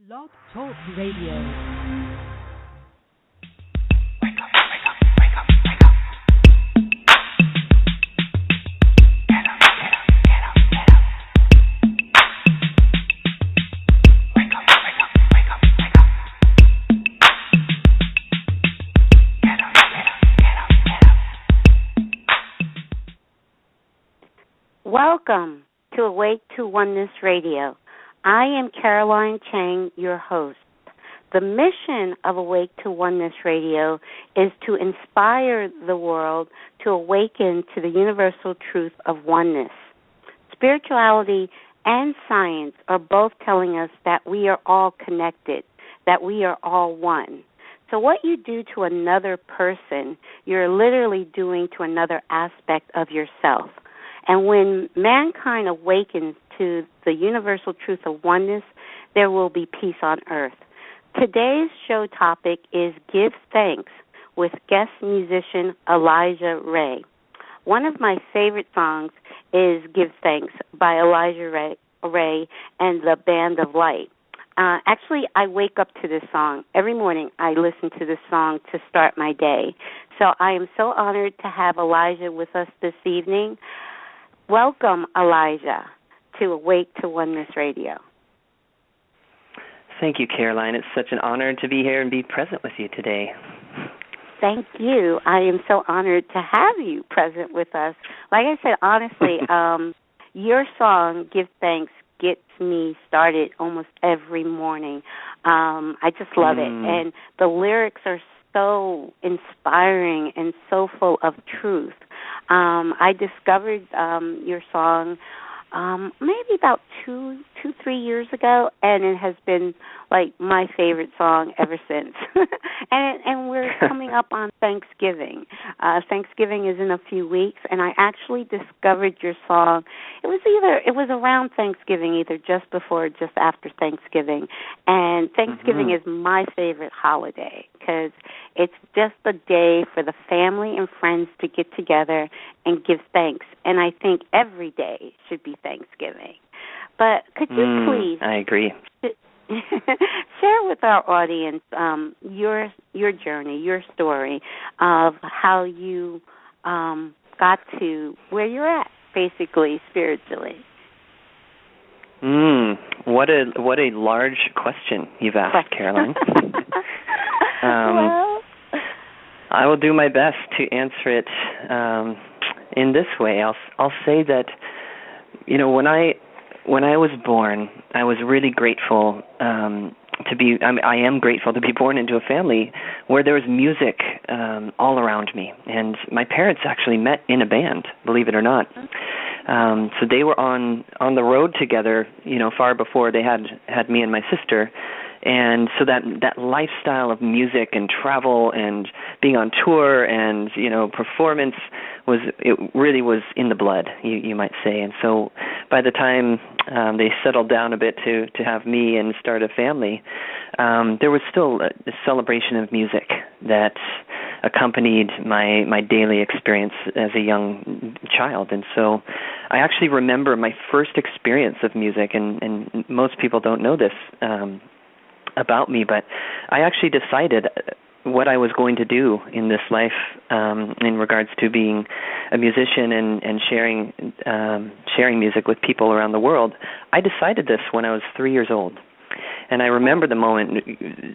Blog Talk Radio. Welcome to Awake to Oneness Radio. I am Caroline Chang, your host. The mission of Awake to Oneness Radio is to inspire the world to awaken to the universal truth of oneness. Spirituality and science are both telling us that we are all connected, that we are all one. So what you do to another person, you're literally doing to another aspect of yourself. And when mankind awakens to the universal truth of oneness, there will be peace on earth. Today's show topic is Give Thanks with guest musician Elijah Ray. One of my favorite songs is Give Thanks by Elijah Ray and the Band of Light. Actually, I wake up to this song. Every morning I listen to this song to start my day. So I am so honored to have Elijah with us this evening. Welcome, Elijah, to Awake to Oneness Radio. Thank you, Caroline. It's such an honor to be here and be present with you today. Thank you. I am so honored to have you present with us. Like I said, honestly, your song, Give Thanks, gets me started almost every morning. I just love it. And the lyrics are so inspiring and so full of truth. I discovered your song maybe about 3 years ago, and it has been like my favorite song ever since. and we're coming up on Thanksgiving. Thanksgiving is in a few weeks, and I actually discovered your song. It was around Thanksgiving, either just before or just after Thanksgiving. And Thanksgiving is my favorite holiday because it's just a day for the family and friends to get together and give thanks. And I think every day should be Thanksgiving. But could you please... I agree. Share with our audience your journey, your story of how you got to where you're at, basically, spiritually. What a large question you've asked, Caroline. Well, I will do my best to answer it in this way. I'll say that, when I was born, I was really grateful I am grateful to be born into a family where there was music all around me. And my parents actually met in a band, believe it or not. So they were on the road together, far before they had me and my sister. And so that lifestyle of music and travel and being on tour and, performance it really was in the blood, you might say. And so by the time they settled down a bit to have me and start a family, there was still a celebration of music that accompanied my daily experience as a young child. And so I actually remember my first experience of music, and most people don't know this about me, but I actually decided what I was going to do in this life in regards to being a musician and sharing music with people around the world. I decided this when I was 3 years old. And I remember the moment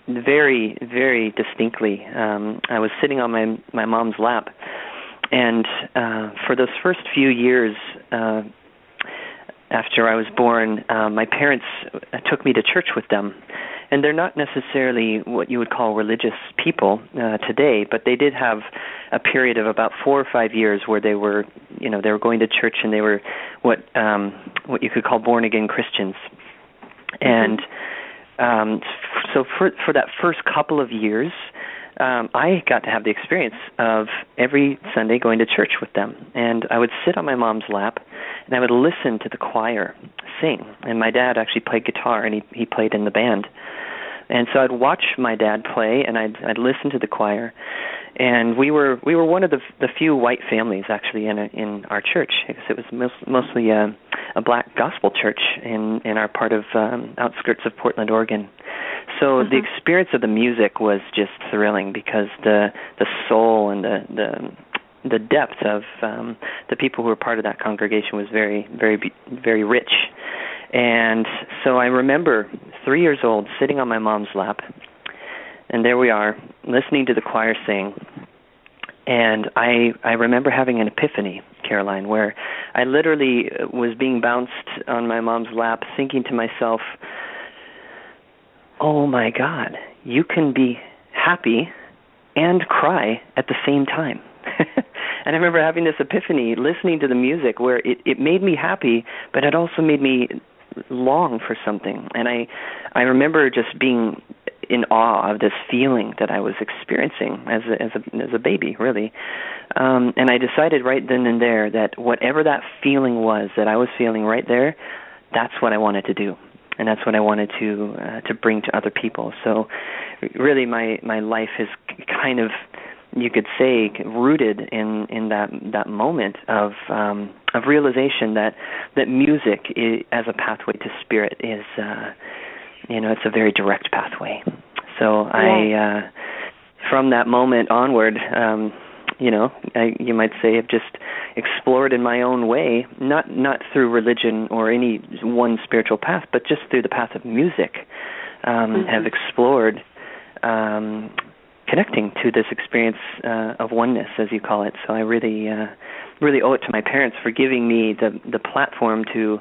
very, very distinctly. I was sitting on my mom's lap, and for those first few years after I was born, my parents took me to church with them. And they're not necessarily what you would call religious people today, but they did have a period of about 4 or 5 years where they were going to church, and they were what you could call born-again Christians. And so for that first couple of years, I got to have the experience of every Sunday going to church with them. And I would sit on my mom's lap, and I would listen to the choir sing. And my dad actually played guitar, and he played in the band. And so I'd watch my dad play, and I'd listen to the choir. And we were one of the few white families actually in our church, because it was mostly a black gospel church in our part of outskirts of Portland, Oregon. So the experience of the music was just thrilling because the soul and the depth of the people who were part of that congregation was very, very, very rich. And so I remember 3 years old sitting on my mom's lap, and there we are listening to the choir sing. And I remember having an epiphany, Caroline, where I literally was being bounced on my mom's lap, thinking to myself, oh my God, you can be happy and cry at the same time. And I remember having this epiphany, listening to the music, where it made me happy, but it also made me long for something. And I remember just being in awe of this feeling that I was experiencing as a baby, really. And I decided right then and there that whatever that feeling was that I was feeling right there, that's what I wanted to do. And that's what I wanted to bring to other people. So really my life is kind of, you could say, rooted in that moment of realization that music as a pathway to spirit is, it's a very direct pathway. So I, from that moment onward, you might say I've just explored in my own way, not through religion or any one spiritual path, but just through the path of music, have explored connecting to this experience of oneness, as you call it. So I really owe it to my parents for giving me the platform to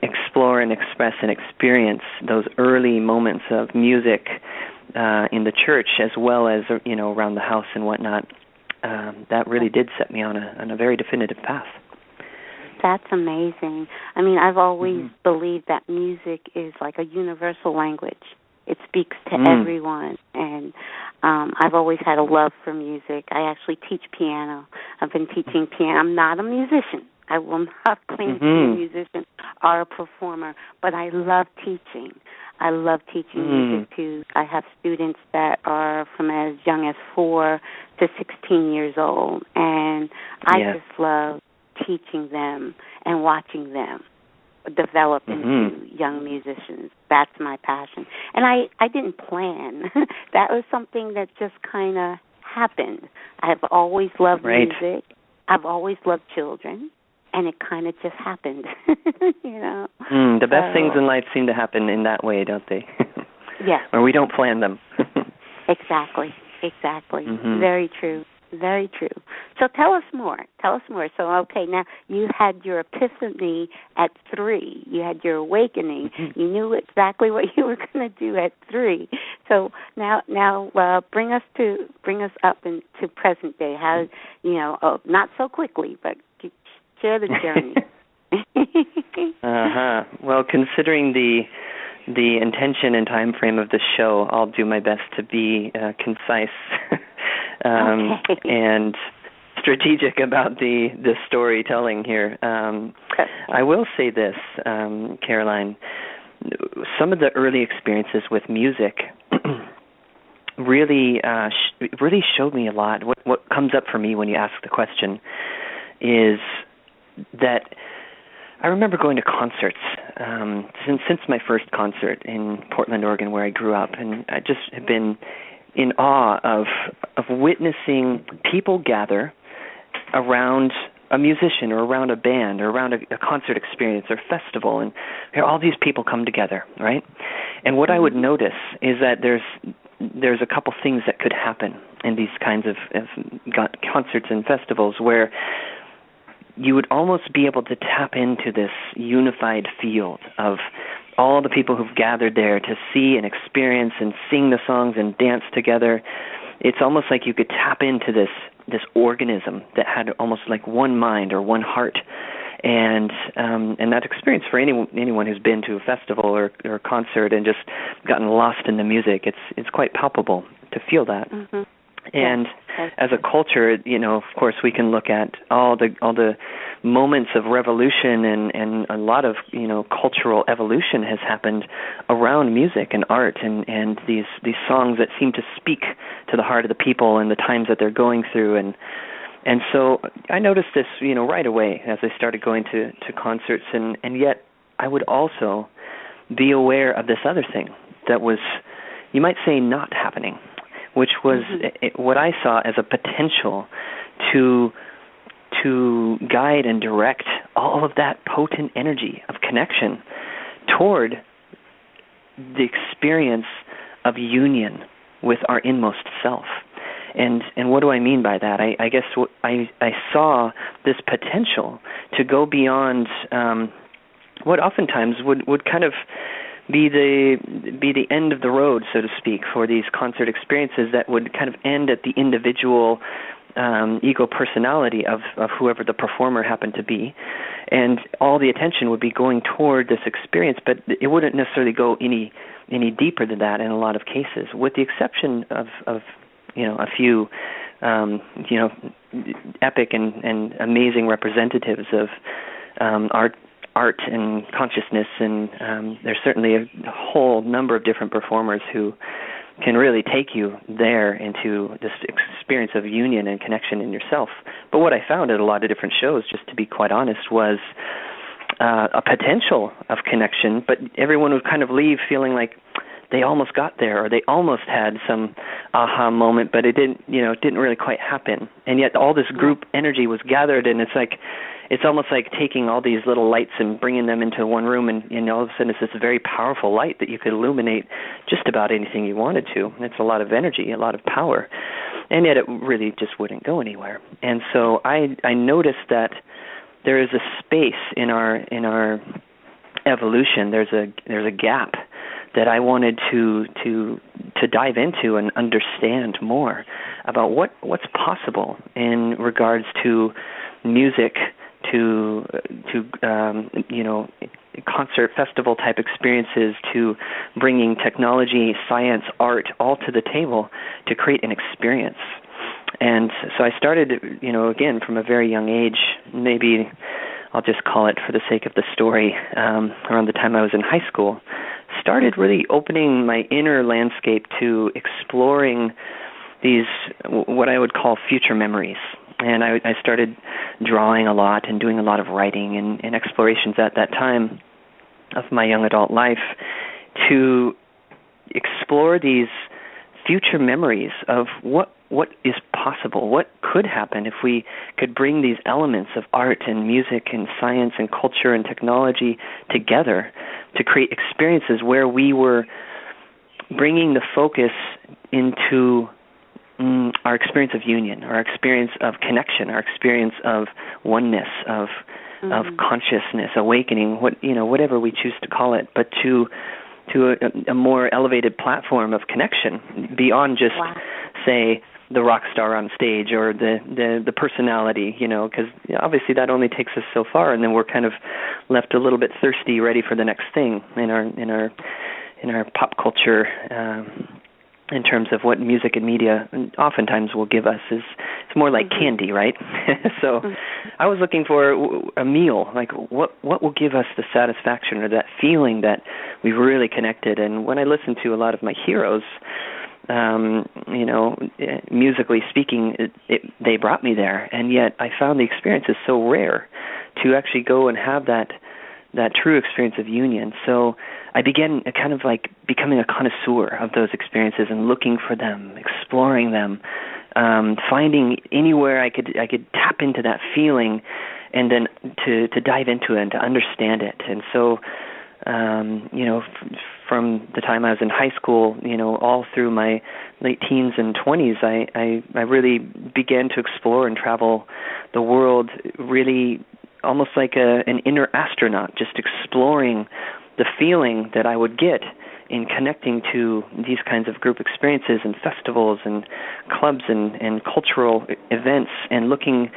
explore and express and experience those early moments of music in the church, as well as around the house and whatnot. That really did set me on a very definitive path. That's amazing. I mean, I've always believed that music is like a universal language. It speaks to everyone, and I've always had a love for music. I actually teach piano. I've been teaching piano. I'm not a musician. I will not claim to be a musician or a performer, but I love teaching. I love teaching music too. I have students that are from as young as 4 to 16 years old, and I just love teaching them and watching them develop into young musicians. That's my passion. And I didn't plan. That was something that just kind of happened. I've always loved music. I've always loved children. And it kind of just happened, The best things in life seem to happen in that way, don't they? Yes. Or we don't plan them. Exactly. Very true. Very true. So tell us more. So, okay, now you had your epiphany at 3. You had your awakening. You knew exactly what you were going to do at 3. So now, bring us up into present day. How, not so quickly, but share the journey. Well, considering the intention and time frame of the show, I'll do my best to be concise and strategic about the storytelling here. I will say this, Caroline. Some of the early experiences with music really showed me a lot. What comes up for me when you ask the question is that I remember going to concerts since my first concert in Portland, Oregon, where I grew up, and I just have been in awe of witnessing people gather around a musician or around a band or around a concert experience or festival, and all these people come together, right? And what I would notice is that there's a couple things that could happen in these kinds of concerts and festivals where you would almost be able to tap into this unified field of all the people who've gathered there to see and experience and sing the songs and dance together. It's almost like you could tap into this organism that had almost like one mind or one heart. And that experience for anyone who's been to a festival or a concert and just gotten lost in the music, it's quite palpable to feel that. And as a culture, of course, we can look at all the moments of revolution and a lot of cultural evolution has happened around music and art and these songs that seem to speak to the heart of the people and the times that they're going through and so I noticed this right away as I started going to concerts and yet I would also be aware of this other thing that was, you might say, not happening, which was what I saw as a potential to guide and direct all of that potent energy of connection toward the experience of union with our inmost self. And what do I mean by that? I guess I saw this potential to go beyond what oftentimes would kind of be the end of the road, so to speak, for these concert experiences that would kind of end at the individual ego personality of whoever the performer happened to be, and all the attention would be going toward this experience, but it wouldn't necessarily go any deeper than that in a lot of cases, with the exception of a few epic and amazing representatives of art and consciousness, and there's certainly a whole number of different performers who can really take you there into this experience of union and connection in yourself. But what I found at a lot of different shows, just to be quite honest, was a potential of connection, but everyone would kind of leave feeling like they almost got there, or they almost had some aha moment, but it didn't really quite happen. And yet all this group energy was gathered, and it's almost like taking all these little lights and bringing them into one room, and all of a sudden it's this very powerful light that you could illuminate just about anything you wanted to. It's a lot of energy, a lot of power, and yet it really just wouldn't go anywhere. And so I noticed that there is a space in our evolution. There's a gap that I wanted to dive into and understand more about what's possible in regards to music, to concert festival type experiences, to bringing technology, science, art all to the table to create an experience. And so I started, again, from a very young age, maybe I'll just call it for the sake of the story, around the time I was in high school, started really opening my inner landscape to exploring these, what I would call future memories. And I started drawing a lot and doing a lot of writing and explorations at that time of my young adult life to explore these future memories of what is possible, what could happen if we could bring these elements of art and music and science and culture and technology together to create experiences where we were bringing the focus into our experience of union, our experience of connection, our experience of oneness, of consciousness, awakening, whatever we choose to call it, but to a more elevated platform of connection beyond just, say, the rock star on stage or the personality, because obviously that only takes us so far, and then we're kind of left a little bit thirsty, ready for the next thing in our pop culture. In terms of what music and media oftentimes will give us, it's more like candy, right? So I was looking for a meal, like what will give us the satisfaction or that feeling that we've really connected. And when I listened to a lot of my heroes, musically speaking, they brought me there. And yet I found the experience is so rare to actually go and have that true experience of union. So I began kind of like becoming a connoisseur of those experiences and looking for them, exploring them, finding anywhere I could tap into that feeling, and then to dive into it and to understand it. And so, from the time I was in high school, all through my late teens and 20s, I really began to explore and travel the world, really almost like an inner astronaut, just exploring the feeling that I would get in connecting to these kinds of group experiences and festivals and clubs and cultural events, and looking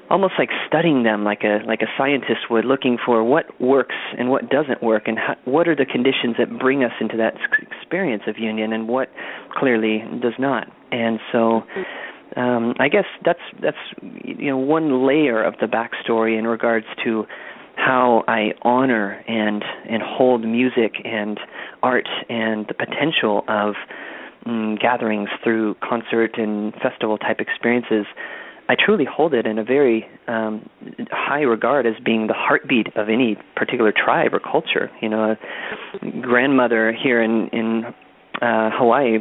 almost like studying them like a scientist would, looking for what works and what doesn't work, and what are the conditions that bring us into that experience of union and what clearly does not. And so I guess that's one layer of the backstory in regards to how I honor and hold music and art and the potential of gatherings through concert and festival type experiences I truly hold it in a very high regard as being the heartbeat of any particular tribe or culture. You know, a grandmother here in Hawaii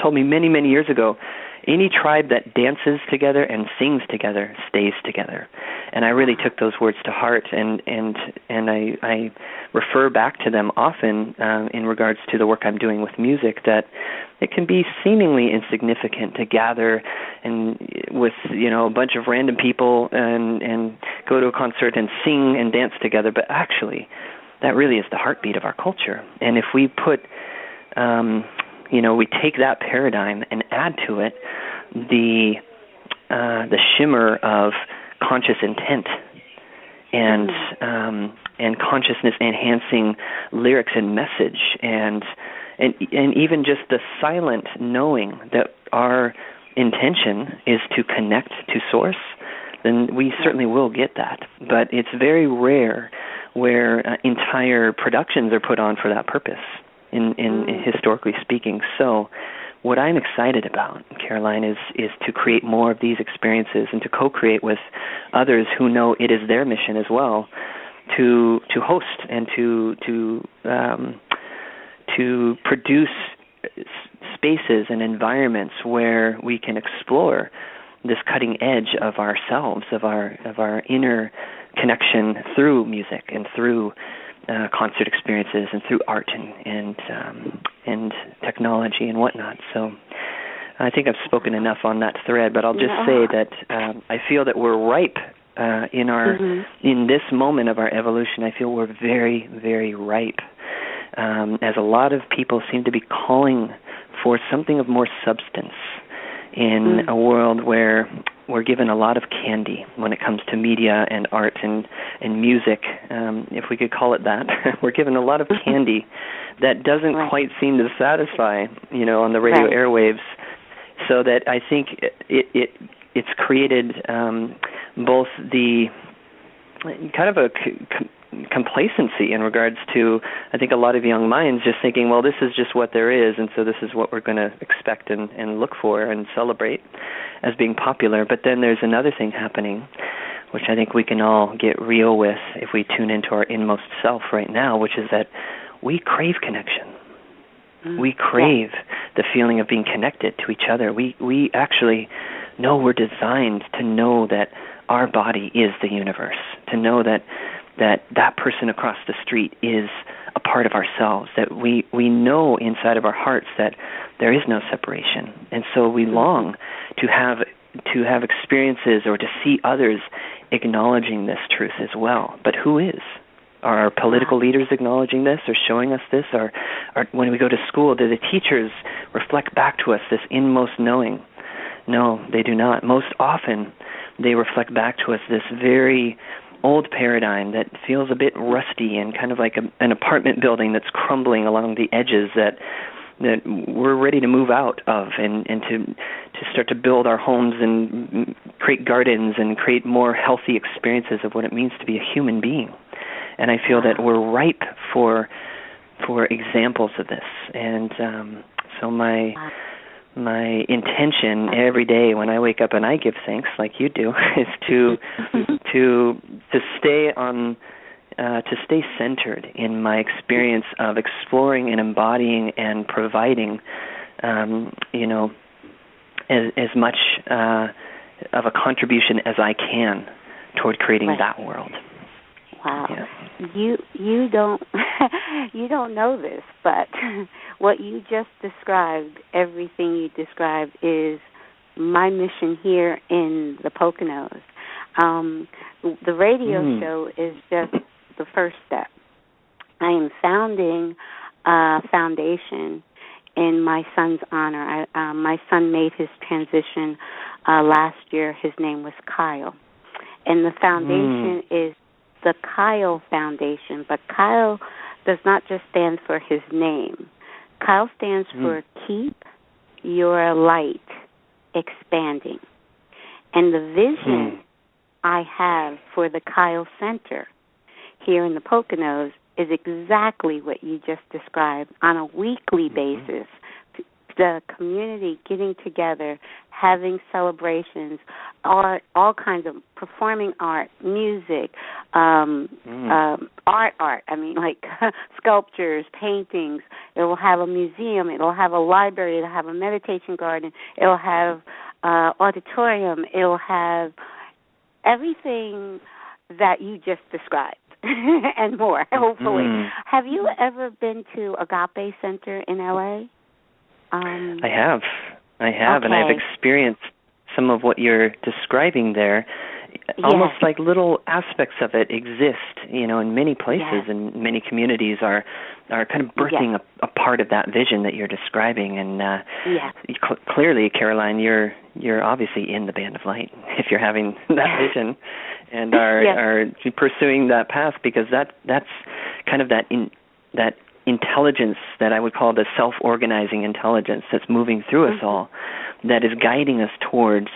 told me many, many years ago, any tribe that dances together and sings together stays together. And I really took those words to heart, and I refer back to them often in regards to the work I'm doing with music, that it can be seemingly insignificant to gather and with, you know, a bunch of random people and go to a concert and sing and dance together, but actually that really is the heartbeat of our culture. And if we put we take that paradigm and add to it the shimmer of conscious intent and consciousness enhancing lyrics and message and even just the silent knowing that our intention is to connect to source, then we certainly will get that. But it's very rare where entire productions are put on for that purpose. In historically speaking. So what I'm excited about, Caroline, is to create more of these experiences and to co-create with others who know it is their mission as well to host and to produce spaces and environments where we can explore this cutting edge of ourselves, of our inner connection through music and through concert experiences and through art and technology and whatnot. So I think I've spoken enough on that thread, but I'll just say that I feel that we're ripe in this moment of our evolution. I feel we're very, very ripe, as a lot of people seem to be calling for something of more substance in a world where we're given a lot of candy when it comes to media and art and music, if we could call it that. We're given a lot of candy that doesn't quite seem to satisfy, on the radio airwaves. So that I think it's created both the kind of a complacency in regards to, I think, a lot of young minds just thinking, well, this is just what there is, and so this is what we're going to expect and look for and celebrate as being popular. But then there's another thing happening, which I think we can all get real with if we tune into our inmost self right now, which is that we crave connection. We crave the feeling of being connected to each other. We actually know we're designed to know that our body is the universe, to know that person across the street is a part of ourselves, that we know inside of our hearts that there is no separation. And so we long to have experiences or to see others acknowledging this truth as well. But who is? Are our political leaders acknowledging this or showing us this? Or when we go to school, do the teachers reflect back to us this inmost knowing? No, they do not. Most often, they reflect back to us this very old paradigm that feels a bit rusty and kind of like an apartment building that's crumbling along the edges that we're ready to move out of and to start to build our homes and create gardens and create more healthy experiences of what it means to be a human being. And I feel that we're ripe for examples of this. And so my intention every day when I wake up and I give thanks, like you do, is to stay on, to stay centered in my experience of exploring and embodying and providing, as much of a contribution as I can toward creating that world. Wow. Yeah. You don't you don't know this, but what you just described, everything you described, is my mission here in the Poconos. The radio show is just the first step. I am founding a foundation in my son's honor. My son made his transition last year. His name was Kyle. And the foundation is the Kyle Foundation, but Kyle does not just stand for his name. Kyle stands for Keep Your Light Expanding. And the vision I have for the Kyle Center here in the Poconos is exactly what you just described. On a weekly basis, the community getting together, having celebrations, art, all kinds of performing art, music, art. I mean, like sculptures, paintings. It will have a museum. It will have a library. It will have a meditation garden. It will have auditorium. It will have everything that you just described and more, hopefully. Have you ever been to Agape Center in L.A.? I have, okay. and I've experienced some of what you're describing there. Almost like little aspects of it exist, in many places and many communities are kind of birthing a part of that vision that you're describing. And clearly, Caroline, you're obviously in the Band of Light if you're having that vision and are pursuing that path, because that's kind of that intelligence that I would call the self-organizing intelligence that's moving through us all, that is guiding us towards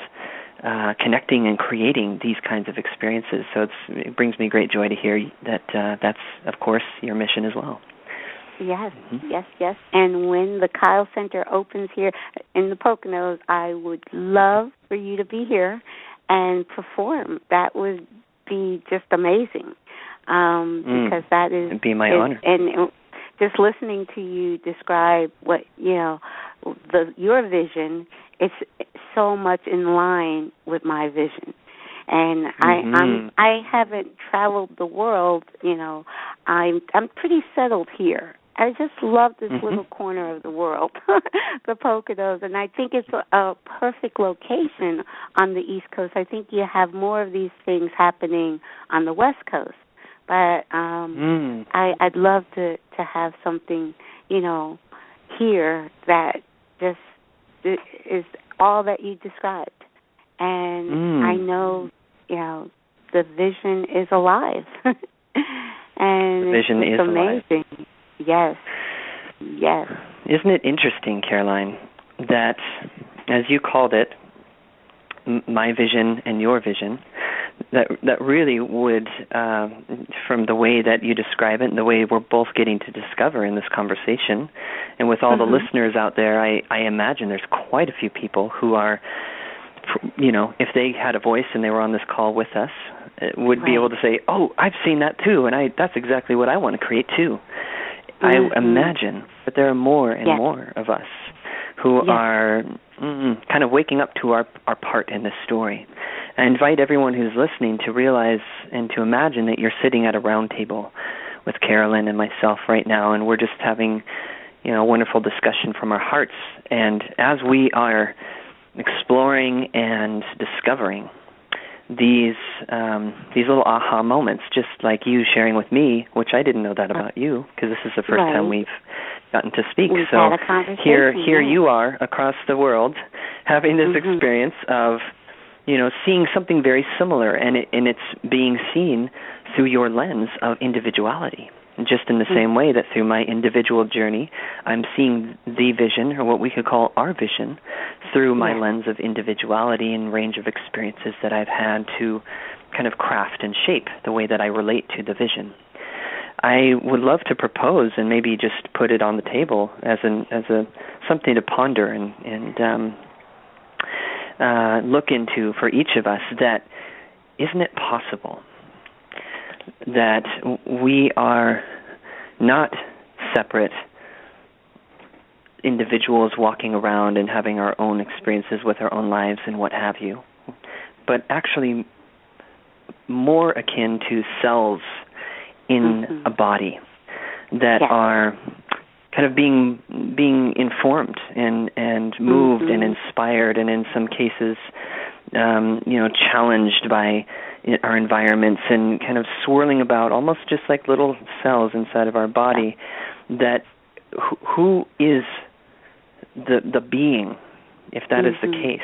connecting and creating these kinds of experiences. So it brings me great joy to hear that that's, of course, your mission as well. Yes, yes. And when the Kyle Center opens here in the Poconos, I would love for you to be here and perform. That would be just amazing, because that is... It'd be my honor. And just listening to you describe what, your vision, it's so much in line with my vision. And I haven't traveled the world, I'm pretty settled here. I just love this little corner of the world, the Poconos, and I think it's a perfect location on the East Coast. I think you have more of these things happening on the West Coast. But I'd love to have something, here that just is all that you described. And I know, the vision is alive. And the vision is amazing. Alive. Yes. Isn't it interesting, Caroline, that, as you called it, my vision and your vision, that really would, from the way that you describe it and the way we're both getting to discover in this conversation, and with all the listeners out there, I imagine there's quite a few people who are, if they had a voice and they were on this call with us, would be able to say, oh, I've seen that too, and that's exactly what I want to create too. I imagine that there are more and more of us who are kind of waking up to our part in this story. I invite everyone who's listening to realize and to imagine that you're sitting at a round table with Carolyn and myself right now, and we're just having, a wonderful discussion from our hearts. And as we are exploring and discovering these little aha moments, just like you sharing with me, which I didn't know that about you, because this is the first time we've gotten to speak. We've so had a conversation, here you are across the world having this experience of, seeing something very similar, and it's being seen through your lens of individuality. Just in the same way that through my individual journey, I'm seeing the vision, or what we could call our vision, through my lens of individuality and range of experiences that I've had to kind of craft and shape the way that I relate to the vision. I would love to propose and maybe just put it on the table as a something to ponder and look into for each of us, that isn't it possible that we are not separate individuals walking around and having our own experiences with our own lives and what have you, but actually more akin to cells in a body that are kind of being informed and moved and inspired, and in some cases, challenged by our environments, and kind of swirling about almost just like little cells inside of our body. That who is the being, if that is the case?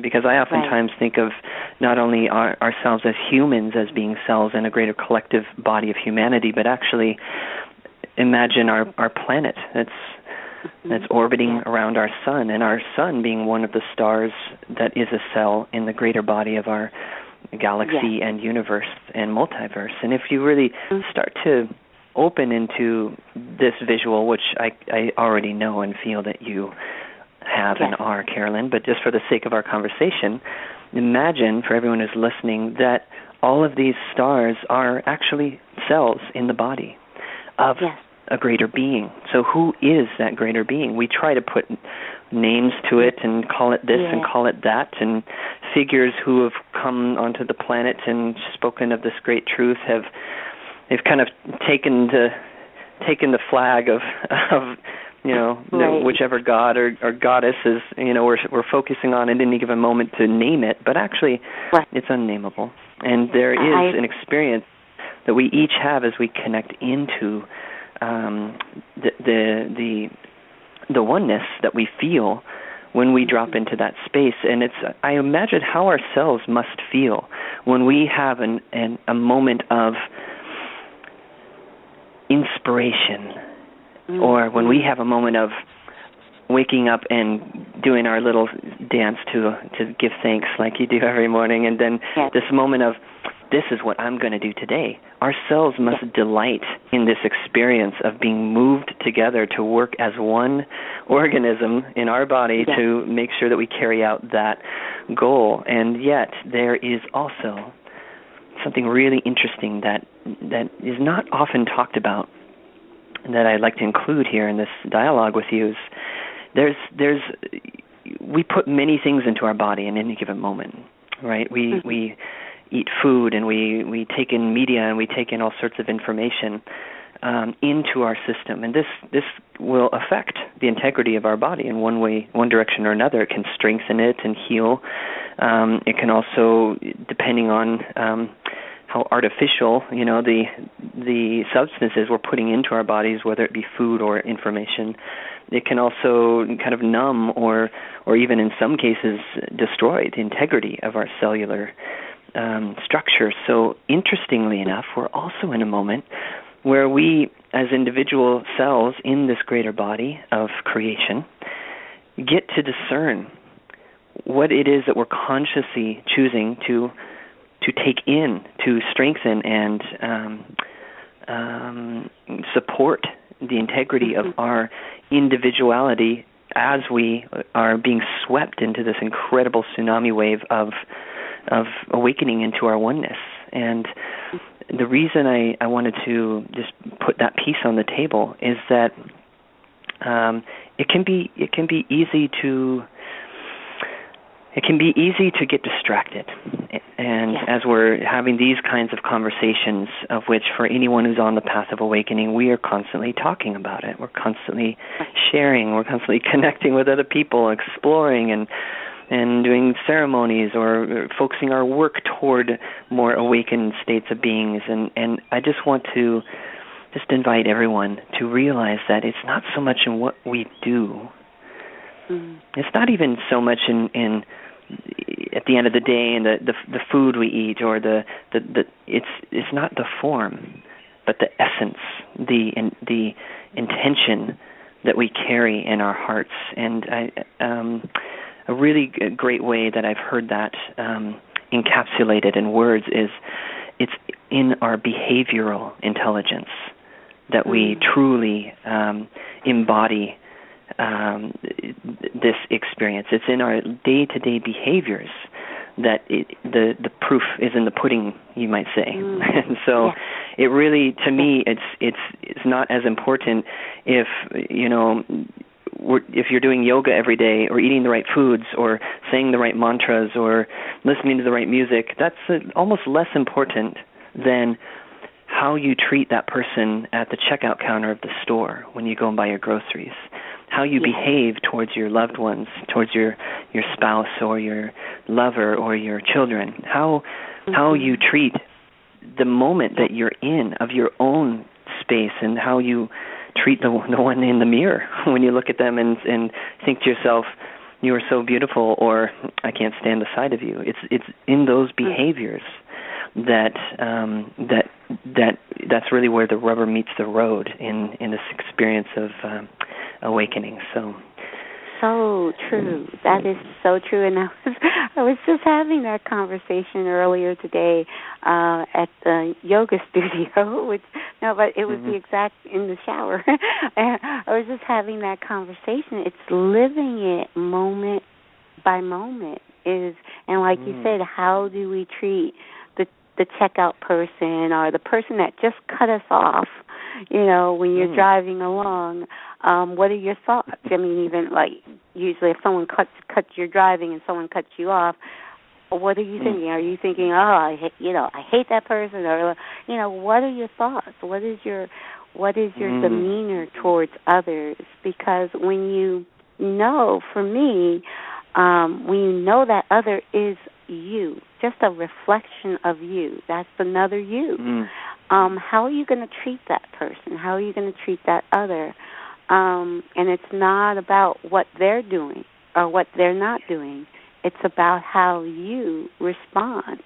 Because I oftentimes think of not only ourselves as humans as being cells in a greater collective body of humanity, but actually imagine our planet that's orbiting around our sun, and our sun being one of the stars that is a cell in the greater body of our galaxy and universe and multiverse. And if you really start to open into this visual, which I already know and feel that you have and are, Carolyn, but just for the sake of our conversation, imagine, for everyone who's listening, that all of these stars are actually cells in the body of a greater being. So who is that greater being? We try to put names to it and call it this and call it that, and figures who have come onto the planet and spoken of this great truth they've kind of taken the flag of whichever god or goddess is, we're focusing on at any given moment to name it, but actually it's unnameable. And there is an experience that we each have as we connect into the oneness that we feel when we drop into that space. And I imagine how our cells must feel when we have a moment of inspiration, or when we have a moment of waking up and doing our little dance to give thanks like you do every morning, and then this moment of, this is what I'm going to do today. Our cells must delight in this experience of being moved together to work as one organism in our body to make sure that we carry out that goal. And yet there is also something really interesting that is not often talked about, and that I'd like to include here in this dialogue with you. Is we put many things into our body in any given moment, right? We eat food, and we take in media, and we take in all sorts of information into our system, and this will affect the integrity of our body in one way, one direction or another. It can strengthen it and heal. It can also, depending on how artificial, the substances we're putting into our bodies, whether it be food or information, it can also kind of numb or even in some cases destroy the integrity of our cellular structure. So interestingly enough, we're also in a moment where we, as individual cells in this greater body of creation, get to discern what it is that we're consciously choosing to take in, to strengthen and support the integrity of our individuality as we are being swept into this incredible tsunami wave of awakening into our oneness. And the reason I wanted to just put that piece on the table is that it can be easy to get distracted. And as we're having these kinds of conversations, of which for anyone who's on the path of awakening, we are constantly talking about it. We're constantly sharing. We're constantly connecting with other people, exploring and doing ceremonies or focusing our work toward more awakened states of beings. And I just want to just invite everyone to realize that it's not so much in what we do. It's not even so much in at the end of the day in the food we eat, or it's not the form, but the essence, the intention that we carry in our hearts. And a really great way that I've heard that encapsulated in words is it's in our behavioral intelligence that we truly embody this experience. It's in our day-to-day behaviors that the proof is in the pudding, you might say. And so it really, to me, it's not as important if you're doing yoga every day, or eating the right foods, or saying the right mantras, or listening to the right music. That's almost less important than how you treat that person at the checkout counter of the store when you go and buy your groceries. How you behave towards your loved ones, towards your spouse or your lover or your children. How you treat the moment that you're in of your own space, and how you treat the one in the mirror when you look at them and think to yourself, you are so beautiful, or I can't stand the sight of you. It's in those behaviors that's really where the rubber meets the road in this experience of awakening. So so true. That is so true. And I was just having that conversation earlier today at the yoga studio, but it was the exact in the shower. And I was just having that conversation. It's living it moment by moment and like you said, how do we treat the checkout person or the person that just cut us off, when you're driving along? What are your thoughts? I mean, even like usually if someone cuts your driving and someone cuts you off, what are you thinking? Are you thinking, I hate that person, or what are your thoughts? What is your demeanor towards others? Because when you know, for me, when you know that other is you, just a reflection of you, that's another you. How are you going to treat that person? How are you going to treat that other? And it's not about what they're doing or what they're not doing. It's about how you respond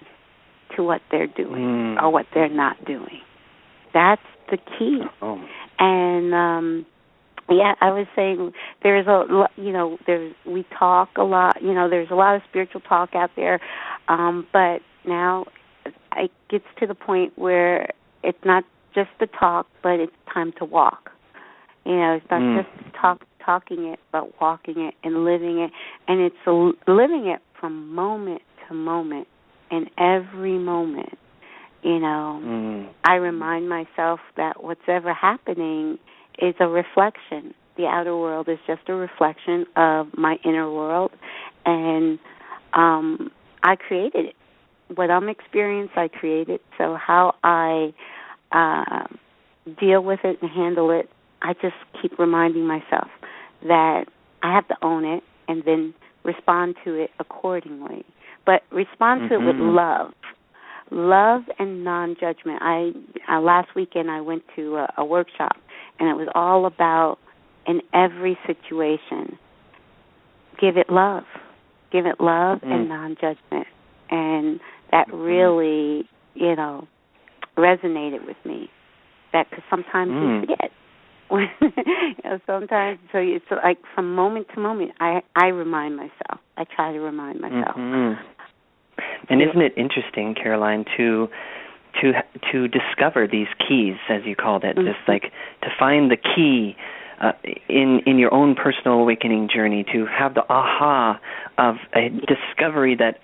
to what they're doing or what they're not doing. That's the key. And I was saying we talk a lot. There's a lot of spiritual talk out there, but now it gets to the point where it's not just the talk, but it's time to walk. It's not just talking it, but walking it and living it, and it's living it from moment to moment, and every moment. I remind myself that what's ever happening is a reflection. The outer world is just a reflection of my inner world, and I created it. What I'm experiencing, I created. So how I deal with it and handle it, I just keep reminding myself that I have to own it and then respond to it accordingly. But respond to it with love and non-judgment. Last weekend I went to a workshop, and it was all about, in every situation, give it love and non-judgment. And that really, resonated with me. That because sometimes we forget. Sometimes, so it's like from moment to moment, I remind myself. I try to remind myself. And isn't it interesting, Caroline, to discover these keys, as you called it, just like to find the key in your own personal awakening journey, to have the aha of a discovery that,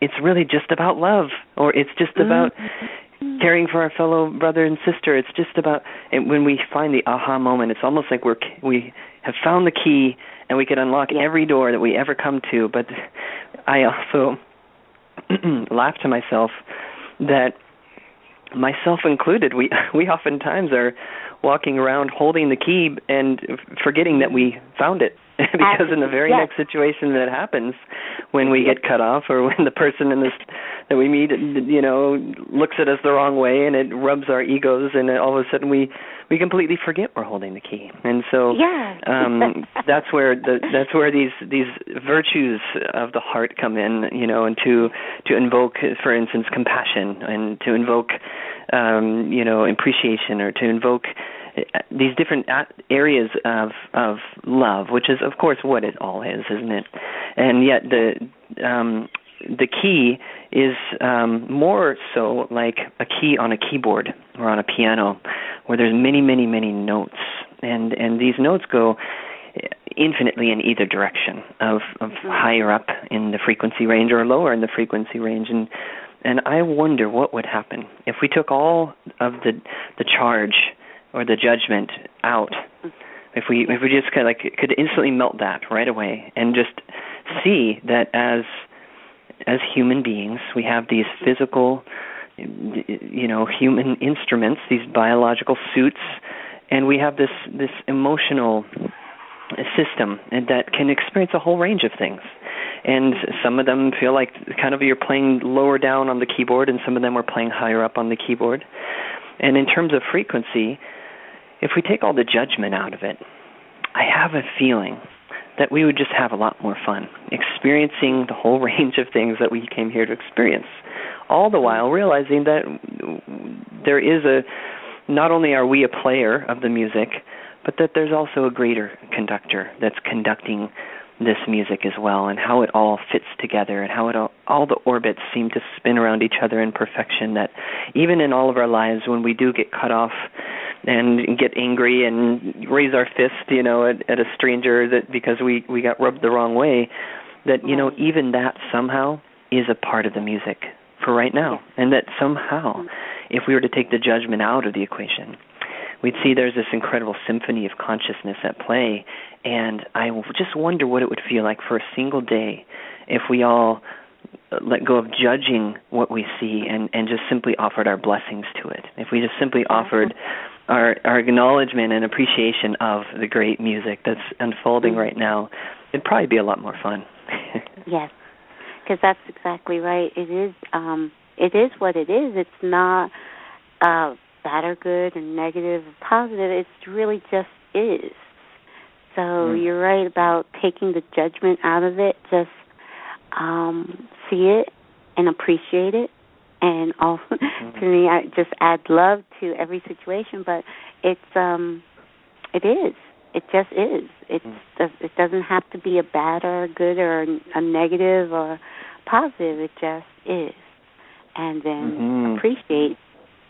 it's really just about love, or it's just about caring for our fellow brother and sister. It's just about, and when we find the aha moment, it's almost like we have found the key and we can unlock every door that we ever come to. But I also laugh to myself that, myself included, we oftentimes are walking around holding the key and forgetting that we found it. Because in the very next situation that happens, when we get cut off, or when the person that we meet, looks at us the wrong way, and it rubs our egos, and all of a sudden we completely forget we're holding the key. And so that's where these virtues of the heart come in, and to invoke, for instance, compassion, and to invoke appreciation, or to invoke these different areas of love, which is, of course, what it all is, isn't it? And yet the key is more so like a key on a keyboard or on a piano, where there's many, many, many notes, and these notes go infinitely in either direction, of higher up in the frequency range or lower in the frequency range, and I wonder what would happen if we took all of the charge or the judgment out, if we just kind of could instantly melt that right away, and just see that as human beings, we have these physical, human instruments, these biological suits, and we have this emotional system that can experience a whole range of things. And some of them feel like kind of you're playing lower down on the keyboard, and some of them are playing higher up on the keyboard. And in terms of frequency, if we take all the judgment out of it, I have a feeling that we would just have a lot more fun experiencing the whole range of things that we came here to experience, all the while realizing that there is not only are we a player of the music, but that there's also a greater conductor that's conducting this music as well, and how it all fits together, and how it all the orbits seem to spin around each other in perfection, that even in all of our lives, when we do get cut off and get angry and raise our fist, at a stranger that because we got rubbed the wrong way, that, even that somehow is a part of the music for right now. And that somehow, if we were to take the judgment out of the equation, we'd see there's this incredible symphony of consciousness at play. And I just wonder what it would feel like for a single day if we all let go of judging what we see and just simply offered our blessings to it. If we just simply offered our acknowledgement and appreciation of the great music that's unfolding right now, it'd probably be a lot more fun. Yes, because that's exactly right. It is what it is. It's not bad or good or negative or positive. It really just is. So you're right about taking the judgment out of it. Just see it and appreciate it. And also, to me, I just add love to every situation. But it is. It just is. It doesn't have to be a bad or a good or a negative or positive. It just is. And then appreciate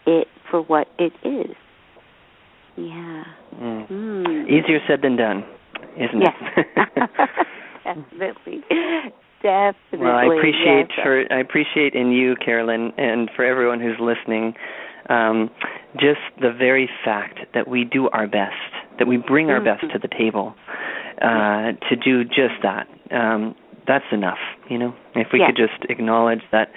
it for what it is. Yeah. Easier said than done, isn't it? Definitely. Definitely. Well, I appreciate in you, Carolyn, and for everyone who's listening, just the very fact that we do our best, that we bring our best to the table to do just that. That's enough, If we could just acknowledge that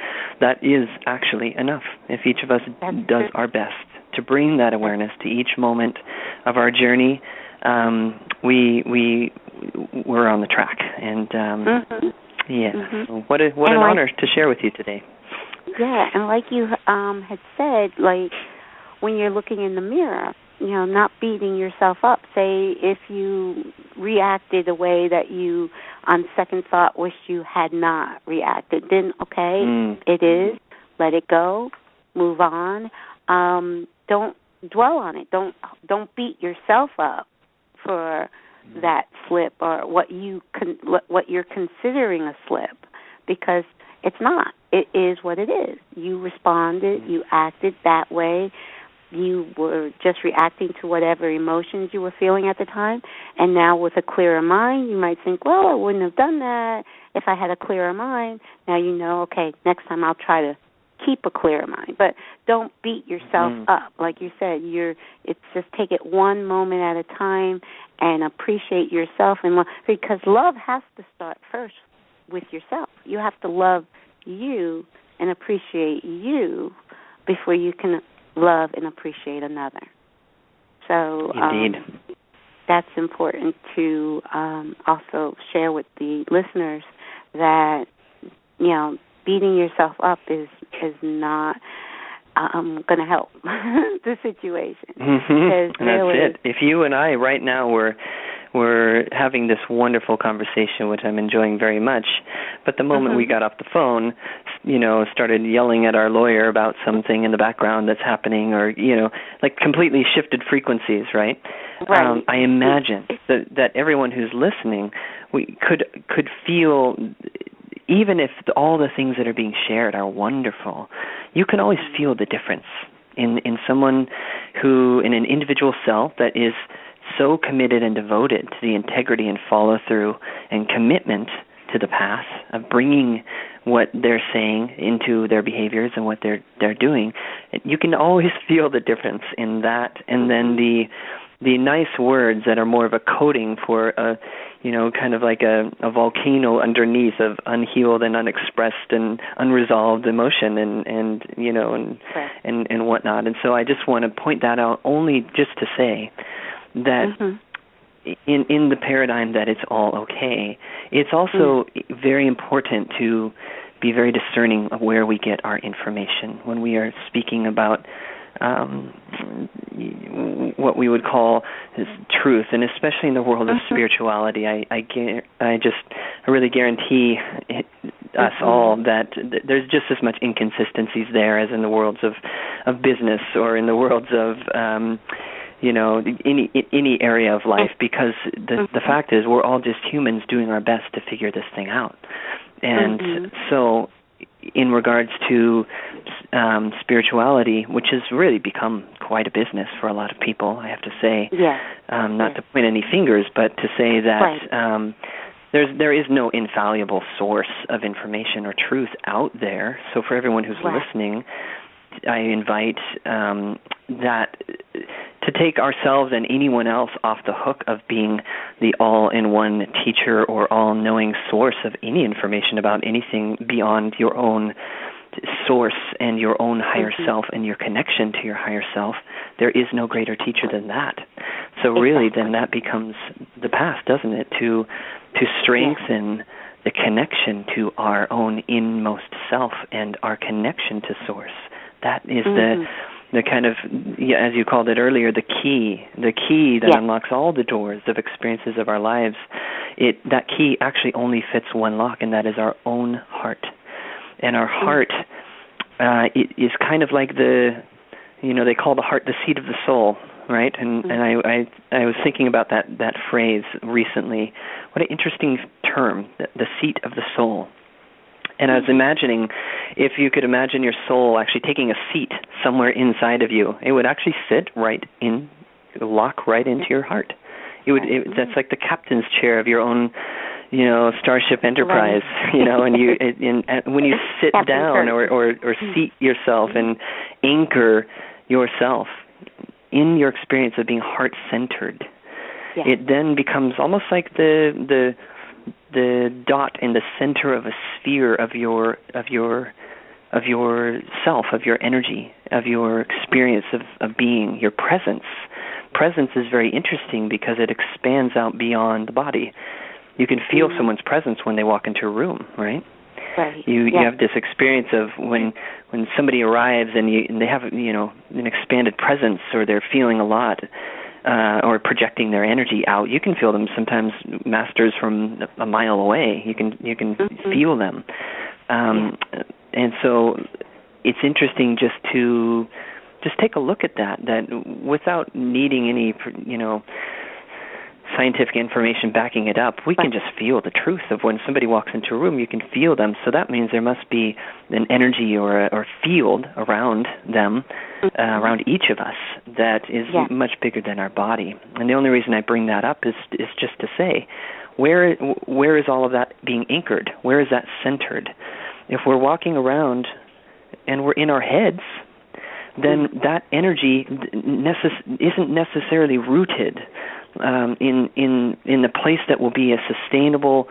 is actually enough. If each of us does our best to bring that awareness to each moment of our journey, we're on the track. And so what an honor to share with you today. Yeah, and like you had said, like when you're looking in the mirror, not beating yourself up. Say if you reacted a way that you, on second thought, wish you had not reacted, then it is. Let it go. Move on. Don't dwell on it. Don't beat yourself up for that slip or what you're considering a slip, because it's not. It is what it is. You responded. You acted that way. You were just reacting to whatever emotions you were feeling at the time. And now with a clearer mind, you might think, well, I wouldn't have done that if I had a clearer mind. Now you know, okay, next time I'll try to keep a clearer mind. But don't beat yourself up. Like you said, it's just take it one moment at a time and appreciate yourself. Because love has to start first with yourself. You have to love you and appreciate you before you can love and appreciate another. So that's important to also share with the listeners that, beating yourself up is not going to help the situation. And that's it. If you and I right now we're having this wonderful conversation, which I'm enjoying very much, but the moment we got off the phone, started yelling at our lawyer about something in the background that's happening, or like completely shifted frequencies, right? I imagine that everyone who's listening, we could feel, even if all the things that are being shared are wonderful, you can always feel the difference in someone who, in an individual self that is so committed and devoted to the integrity and follow-through and commitment to the path of bringing what they're saying into their behaviors and what they're doing. You can always feel the difference in that, and then the nice words that are more of a coating for a, kind of like a volcano underneath of unhealed and unexpressed and unresolved emotion and whatnot. And so I just want to point that out, only just to say that in the paradigm that it's all okay, it's also very important to be very discerning of where we get our information when we are speaking about what we would call truth, and especially in the world of spirituality. I really guarantee us all that there's just as much inconsistencies there as in the worlds of business or in the worlds of any area of life, because the fact is we're all just humans doing our best to figure this thing out. And so in regards to spirituality, which has really become quite a business for a lot of people, I have to say, not to point any fingers, but to say that there is no infallible source of information or truth out there. So for everyone who's listening, I invite that to take ourselves and anyone else off the hook of being the all-in-one teacher or all-knowing source of any information about anything beyond your own source and your own higher self and your connection to your higher self. There is no greater teacher than that. So really, then that becomes the path, doesn't it, to strengthen the connection to our own inmost self and our connection to source. That is the kind of, as you called it earlier, the key that unlocks all the doors of experiences of our lives. That key actually only fits one lock, and that is our own heart. And our heart is kind of like they call the heart the seat of the soul, right? And I was thinking about that phrase recently. What an interesting term, the seat of the soul. And I was imagining, if you could imagine your soul actually taking a seat somewhere inside of you, it would actually lock right into your heart. That's like the captain's chair of your own, Starship Enterprise, and when you sit down or seat yourself and anchor yourself in your experience of being heart-centered, it then becomes almost like the dot in the center of a sphere of your self, of your energy, of your experience of being, your presence. Presence is very interesting because it expands out beyond the body. You can feel someone's presence when they walk into a room, right? Right. You have this experience of when somebody arrives and they have an expanded presence, or they're feeling a lot, or projecting their energy out. You can feel them sometimes, masters from a mile away. You can feel them, and so it's interesting just to take a look at that without needing any scientific information backing it up. We can just feel the truth of when somebody walks into a room. You can feel them, so that means there must be an energy or field around them, around each of us, that is much bigger than our body. And the only reason I bring that up is just to say, where is all of that being anchored? Where is that centered? If we're walking around and we're in our heads, then that energy isn't necessarily rooted in the place that will be a sustainable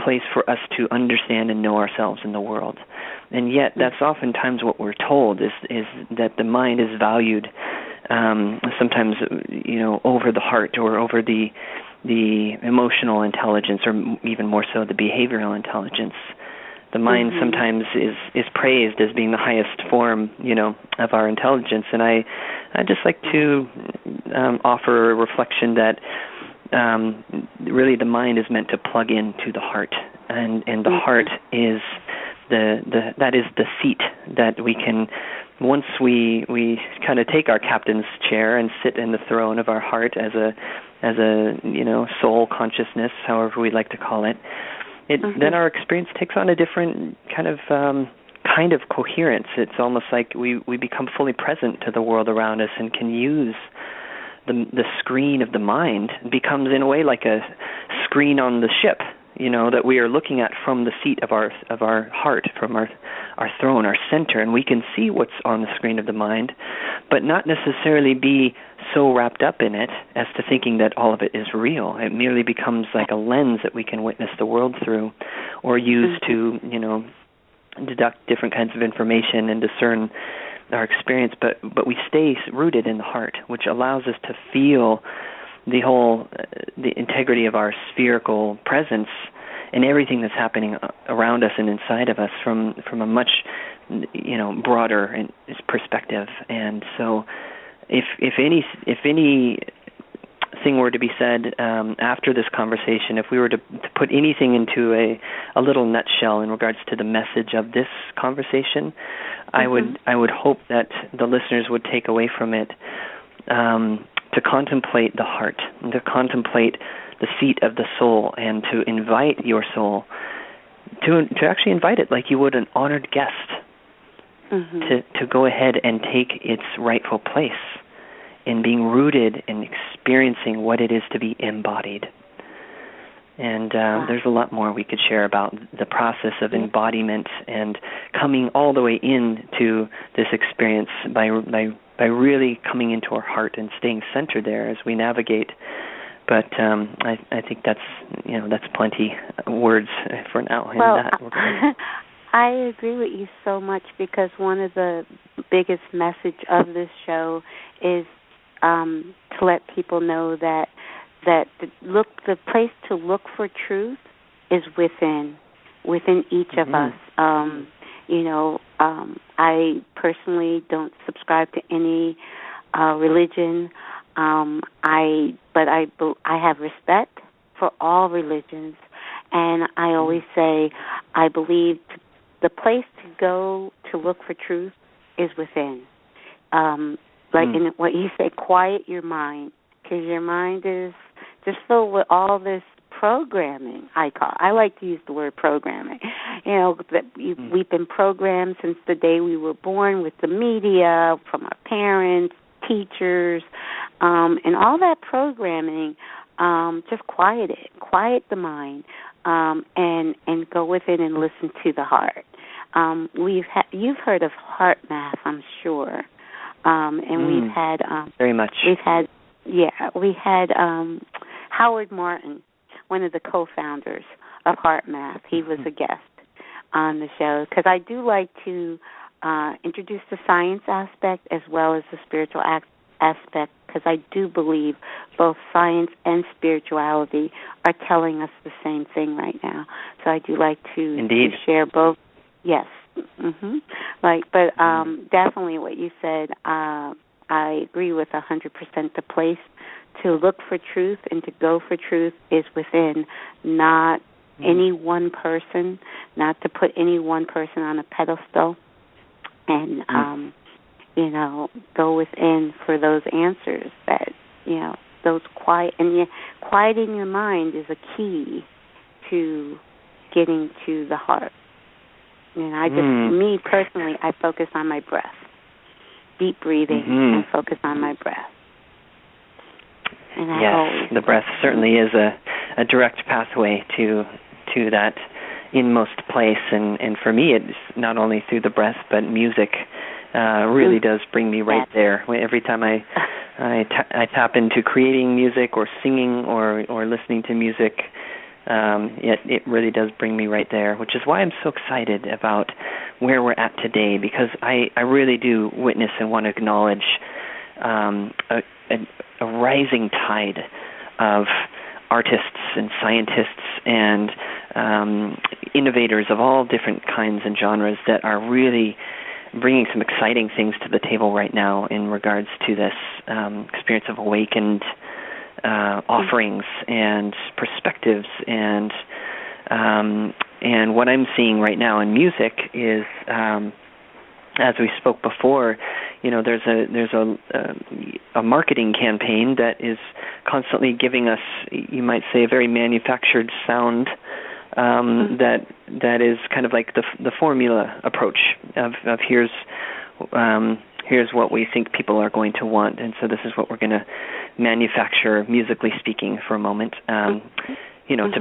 place for us to understand and know ourselves in the world. And yet that's oftentimes what we're told is that the mind is valued sometimes over the heart or over the emotional intelligence, or even more so the behavioral intelligence. The mind sometimes is praised as being the highest form, of our intelligence. And I just like to offer a reflection that really the mind is meant to plug into the heart, and the heart is that is the seat that we can, once we kind of take our captain's chair and sit in the throne of our heart as a soul consciousness, however we'd like to call it. Then our experience takes on a different kind of coherence. It's almost like we become fully present to the world around us and can use the screen of the mind. It becomes in a way like a screen on the ship, that we are looking at from the seat of our heart, from our throne, our center, and we can see what's on the screen of the mind, but not necessarily be so wrapped up in it as to thinking that all of it is real. It merely becomes like a lens that we can witness the world through, or use to, deduct different kinds of information and discern our experience. But we stay rooted in the heart, which allows us to feel the integrity of our spherical presence and everything that's happening around us and inside of us from a much broader perspective. And so if anything were to be said after this conversation, if we were to put anything into a little nutshell in regards to the message of this conversation, I would hope that the listeners would take away from it to contemplate the heart, and to contemplate the seat of the soul, and to invite your soul, to actually invite it like you would an honored guest, to go ahead and take its rightful place in being rooted in experiencing what it is to be embodied. And there's a lot more we could share about the process of embodiment and coming all the way into this experience by really coming into our heart and staying centered there as we navigate. But I think that's plenty words for now. Well, I agree with you so much, because one of the biggest message of this show is to let people know that the place to look for truth is within each of us. I personally don't subscribe to any religion. But I have respect for all religions, and I always say I believe the place to go to look for truth is within. Like in what you say, quiet your mind, because your mind is just filled with all this programming. I like to use the word programming. We've been programmed since the day we were born with the media, from our parents, teachers, and all that programming. Just quiet the mind, and go within and listen to the heart. You've heard of heart math, I'm sure, and we've had very much. We had Howard Martin, one of the co-founders of Heart Math. He was a guest on the show, because I do like to introduce the science aspect as well as the spiritual aspect, because I do believe both science and spirituality are telling us the same thing right now. So I do like to share both. Yes. But definitely what you said, I agree with 100%. The place to look for truth and to go for truth is within, not any one person, not to put any one person on a pedestal, and go within for those answers that those quieting your mind is a key to getting to the heart. And me personally, I focus on my breath, deep breathing, and focus on my breath. And the breath certainly is a direct pathway to that inmost place, and for me, it's not only through the breath, but music really does bring me right there. Every time I tap into creating music or singing or listening to music, it really does bring me right there, which is why I'm so excited about where we're at today, because I really do witness and want to acknowledge a rising tide of artists and scientists and innovators of all different kinds and genres that are really bringing some exciting things to the table right now in regards to this experience of awakened offerings and perspectives, and what I'm seeing right now in music is, as we spoke before, there's a marketing campaign that is constantly giving us, you might say, a very manufactured sound that is kind of like the formula approach of here's what we think people are going to want, and so this is what we're going to manufacture, musically speaking, for a moment, to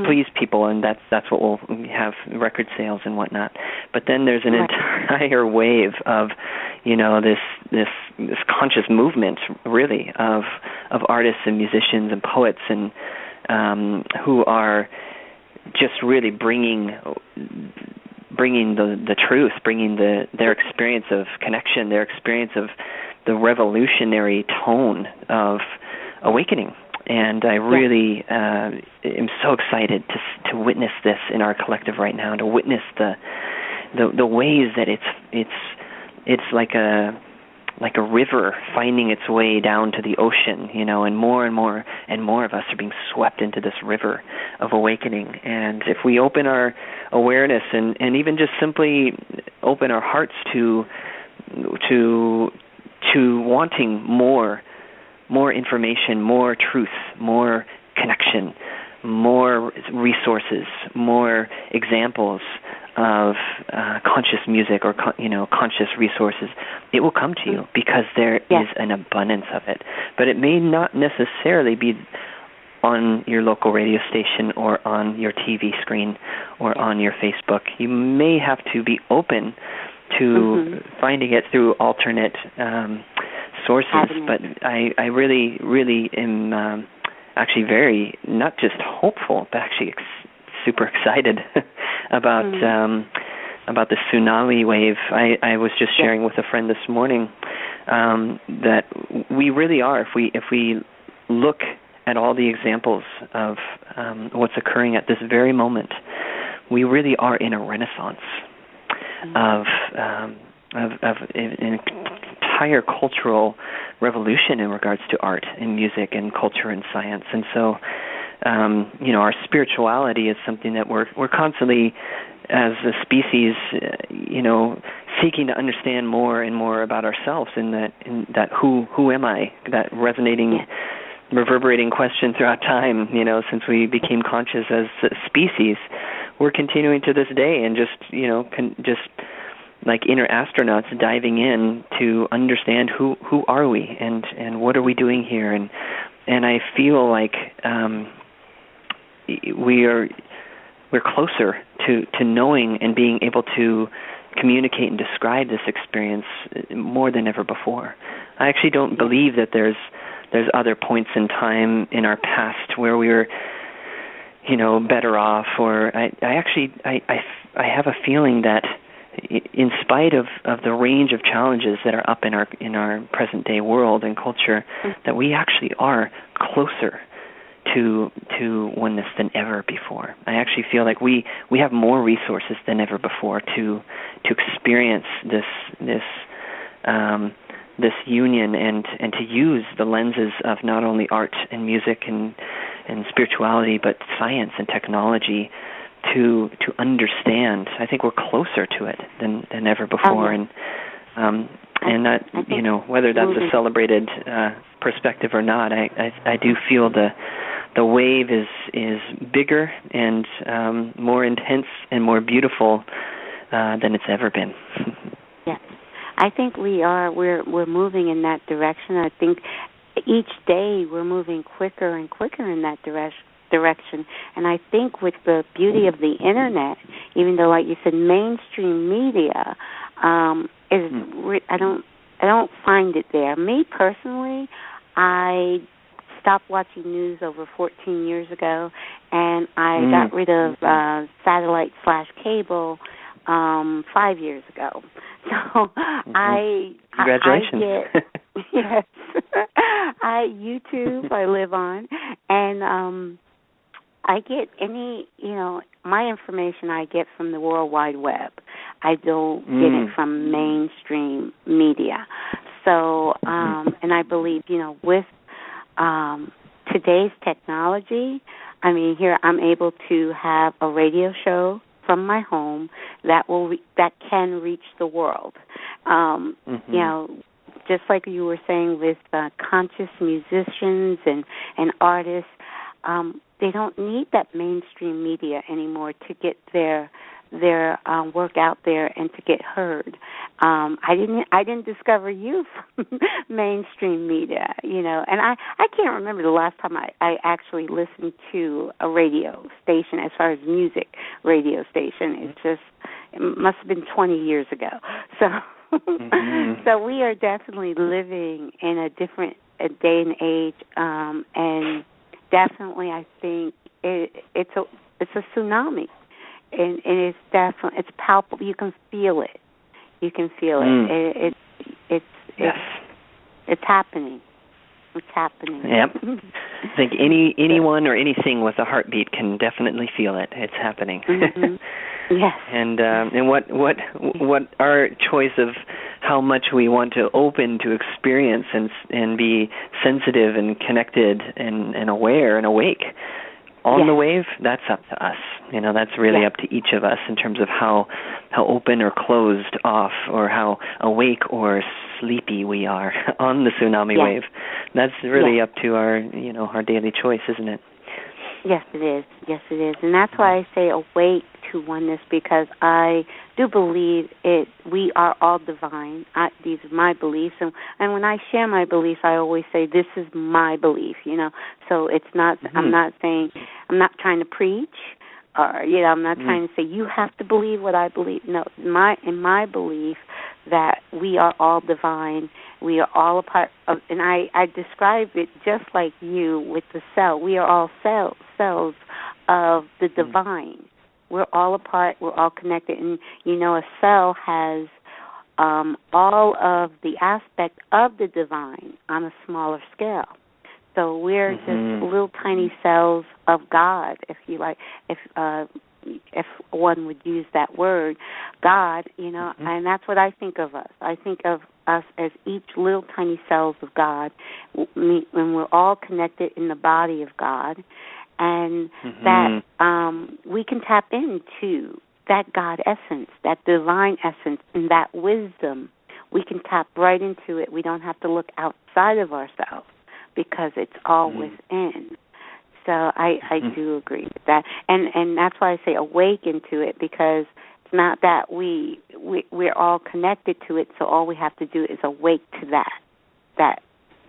please people, and that's what will have record sales and whatnot. But then there's an entire wave of, this conscious movement, really, of artists and musicians and poets and who are just really bringing the truth, bringing their experience of connection, their experience of the revolutionary tone of awakening. And I really am so excited to witness this in our collective right now, to witness the ways that it's like a river finding its way down to the ocean, and more and more of us are being swept into this river of awakening. And if we open our awareness and even just simply open our hearts to wanting more more information, more truth, more connection, more resources, more examples of conscious music or conscious resources, it will come to you because there is an abundance of it. But it may not necessarily be on your local radio station or on your TV screen or on your Facebook. You may have to be open to finding it through alternate sources. But I really, really am actually very, not just hopeful, but actually super excited about the tsunami wave. I was just sharing with a friend this morning that we really are, if we look at all the examples of what's occurring at this very moment, we really are in a renaissance of an entire cultural revolution in regards to art and music and culture and science. And so, our spirituality is something that we're constantly, as a species, seeking to understand more and more about ourselves. In that who am I? That reverberating question throughout time. Since we became conscious as a species, we're continuing to this day, and just like inner astronauts diving in to understand who are we and what are we doing here, and I feel like we're closer to knowing and being able to communicate and describe this experience more than ever before. I actually don't believe that there's other points in time in our past where we were better off, or I have a feeling that in spite of the range of challenges that are up in our present day world and culture, that we actually are closer to oneness than ever before. I actually feel like we have more resources than ever before to experience this union and to use the lenses of not only art and music and spirituality, but science and technology to understand. I think we're closer to it than ever before, and that whether that's a celebrated perspective or not, I do feel the wave is bigger and more intense and more beautiful than it's ever been. Yes, I think we're moving in that direction. I think each day we're moving quicker and quicker in that direction. And I think with the beauty of the internet, even though, like you said, mainstream media I don't find it there. Me personally, I stopped watching news over 14 years ago, and I got rid of satellite/cable 5 years ago. So Congratulations. Yes. YouTube I live on, and I get my information I get from the World Wide Web. I don't get it from mainstream media. So, and I believe, with today's technology, here I'm able to have a radio show from my home that can reach the world. Just like you were saying with conscious musicians and artists, they don't need that mainstream media anymore to get their work out there and to get heard. I didn't discover you from mainstream media, and I can't remember the last time I actually listened to a radio station as far as music radio station. It must have been 20 years ago. So so we are definitely living in a different day and age, and definitely I think it's a tsunami. And it's definitely, it's palpable. You can feel it. You can feel it. It's happening. It's happening. Yep. I think anyone or anything with a heartbeat can definitely feel it. It's happening. Yes. And what our choice of how much we want to open to experience and be sensitive and connected and aware and awake on the wave, that's up to us. That's really up to each of us in terms of how open or closed off, or how awake or sleepy we are on the tsunami wave. That's really up to our daily choice, isn't it? Yes, it is. Yes, it is. And that's why I say awake to oneness, because I do believe we are all divine. These are my beliefs. And when I share my beliefs, I always say, this is my belief, So it's not, I'm not trying to preach, or, I'm not trying to say, you have to believe what I believe. No, in my belief that we are all divine. We are all a part of, and I describe it just like you with the cell. We are all cells of the divine. We're all a part. We're all connected. And, a cell has all of the aspect of the divine on a smaller scale. So we're just little tiny cells of God, if you like, if one would use that word, God, and that's what I think of us. I think of us as each little tiny cells of God, when we're all connected in the body of God, and that we can tap into that God essence, that divine essence, and that wisdom. We can tap right into it. We don't have to look outside of ourselves, because it's all within. So I do agree with that, and that's why I say awaken to it, because it's not that we're all connected to it. So all we have to do is awake to that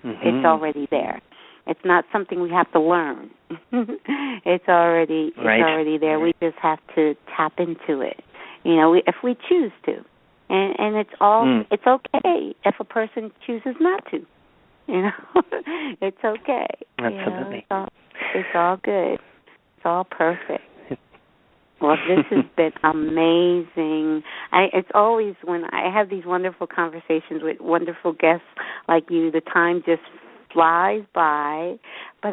it's already there. It's not something we have to learn. It's already there. We just have to tap into it. If we choose to, and it's all it's okay if a person chooses not to. It's okay. Absolutely. It's all good. It's all perfect. Well, this has been amazing. It's always, when I have these wonderful conversations with wonderful guests like you, the time just flies by. But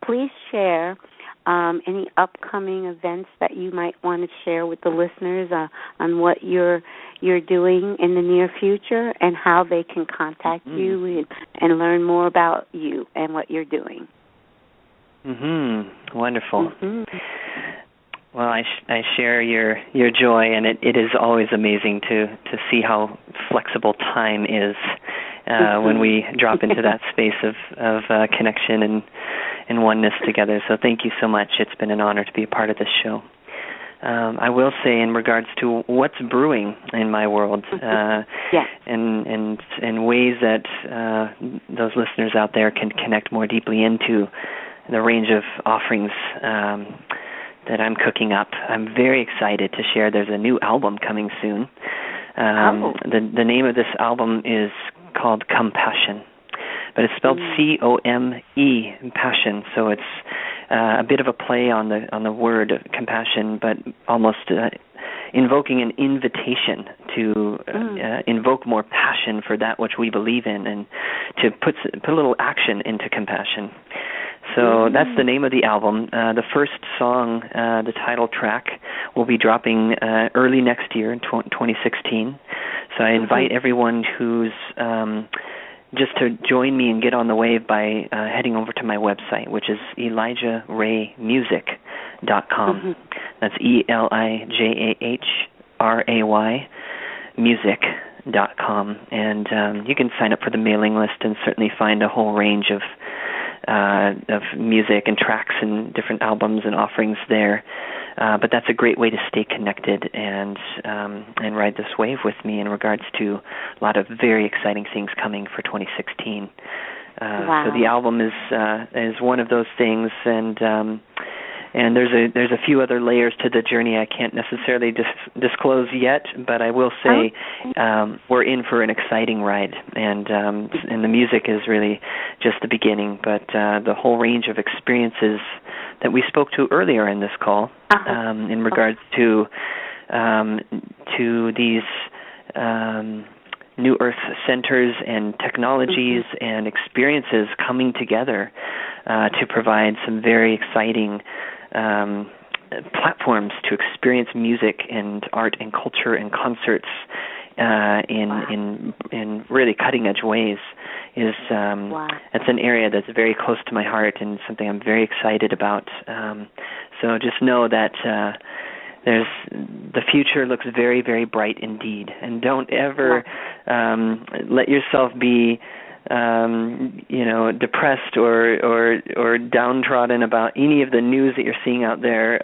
please share any upcoming events that you might want to share with the listeners on what you're doing in the near future, and how they can contact you and learn more about you and what you're doing. Wonderful. Well, I share your joy, and it is always amazing to see how flexible time is when we drop into that space of connection and oneness together. So thank you so much. It's been an honor to be a part of this show. I will say, in regards to what's brewing in my world, and ways that those listeners out there can connect more deeply into the range of offerings that I'm cooking up, I'm very excited to share there's a new album coming soon. The name of this album is called Compassion, but it's spelled C-O-M-E, passion. So it's a bit of a play on the word compassion, but almost invoking an invitation to invoke more passion for that which we believe in, and to put a little action into compassion. So that's the name of the album. The first song, the title track, will be dropping early next year in 2016. So I invite everyone who's just to join me and get on the wave by heading over to my website, which is ElijahRayMusic.com. That's ELIJAHRAY music.com. And you can sign up for the mailing list and certainly find a whole range of music and tracks and different albums and offerings there. But that's a great way to stay connected and ride this wave with me in regards to a lot of very exciting things coming for 2016. Wow. So the album is one of those things, and there's a few other layers to the journey I can't necessarily disclose yet, but I will say we're in for an exciting ride, and the music is really just the beginning, but the whole range of experiences that we spoke to earlier in this call in regards to these New Earth centers and technologies and experiences coming together to provide some very exciting platforms to experience music and art and culture and concerts in really cutting edge ways. is that's an area that's very close to my heart and something I'm very excited about. So just know that the future looks very, very bright indeed, and don't ever let yourself be depressed or downtrodden about any of the news that you're seeing out there,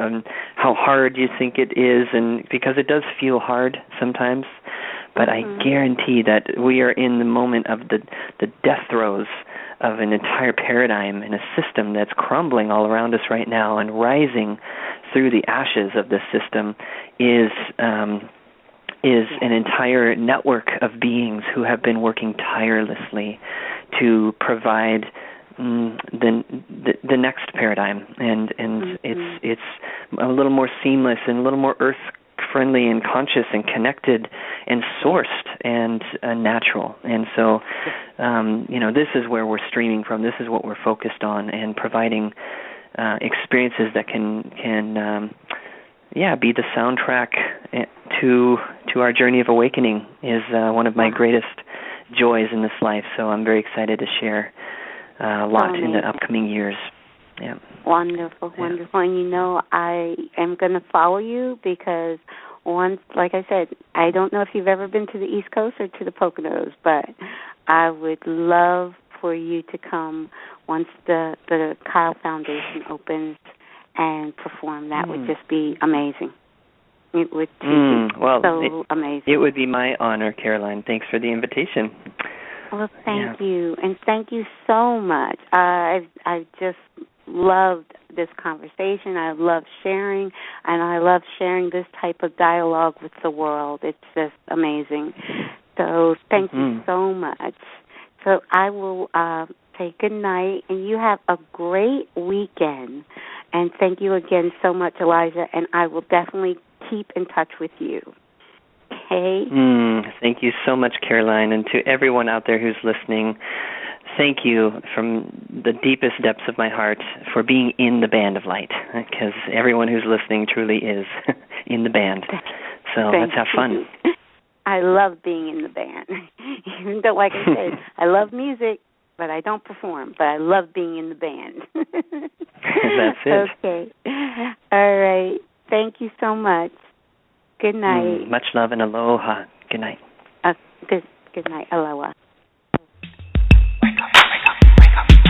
how hard you think it is, and because it does feel hard sometimes. But I guarantee that we are in the moment of the death throes of an entire paradigm and a system that's crumbling all around us right now, and rising through the ashes of this system is an entire network of beings who have been working tirelessly to provide the next paradigm, and it's a little more seamless and a little more earth-friendly and conscious and connected and sourced and natural. And so, this is where we're streaming from. This is what we're focused on, and providing experiences that can be the soundtrack to our journey of awakening is one of my greatest joys in this life. So I'm very excited to share a lot in the upcoming years. Yeah. Wonderful. And I am going to follow you because once, like I said, I don't know if you've ever been to the East Coast or to the Poconos, but I would love for you to come once the Kyle Foundation opens and perform. That would just be amazing. It would be amazing. It would be my honor, Caroline. Thanks for the invitation. Well, thank you, and thank you so much. I just loved this conversation. I love sharing, and I love sharing this type of dialogue with the world. It's just amazing. So thank you so much. So I will say good night, and you have a great weekend. And thank you again so much, Elijah, and I will definitely keep in touch with you. Okay? Thank you so much, Caroline, and to everyone out there who's listening, thank you from the deepest depths of my heart for being in the band of light, because everyone who's listening truly is in the band. So let's have fun. I love being in the band. Even though, like I said, I love music, but I don't perform. But I love being in the band. That's it. Okay. All right. Thank you so much. Good night. Much love and aloha. Good night. Good night. Aloha. Wake up, wake up, wake up.